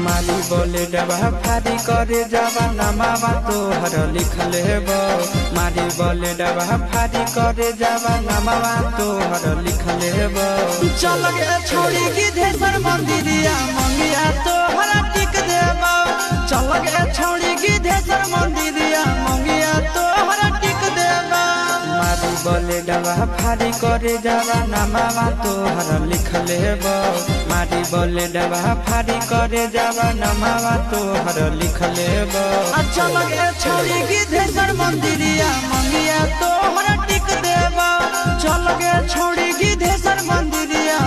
मारी बोले डबा फारी करे जावा नमावा तोहर लिखल हेबो। मारी बोले डबा फारी करे जावा नमावा तोहर लिखल हेबो। चल गे छोड़ी गिद्धेश्वर मंदिरिया मंगिया तोहर टिक देबो। चल गे छोड़ी गिद्धेश्वर मंदिरिया मंगिया तोहर टिक देबो। मारी बोले डबा फारी करे जावा नमावा तोहर लिखल हेबो। मारी बोले डबा फारी करे जावा नमावा तोहर लिखल हेबो। चल गे छोड़ी गिद्धेश्वर मंदिरिया मंगिया तोहर टिक देबो। चल गे छोड़ी गिद्धेश्वर मंदिरिया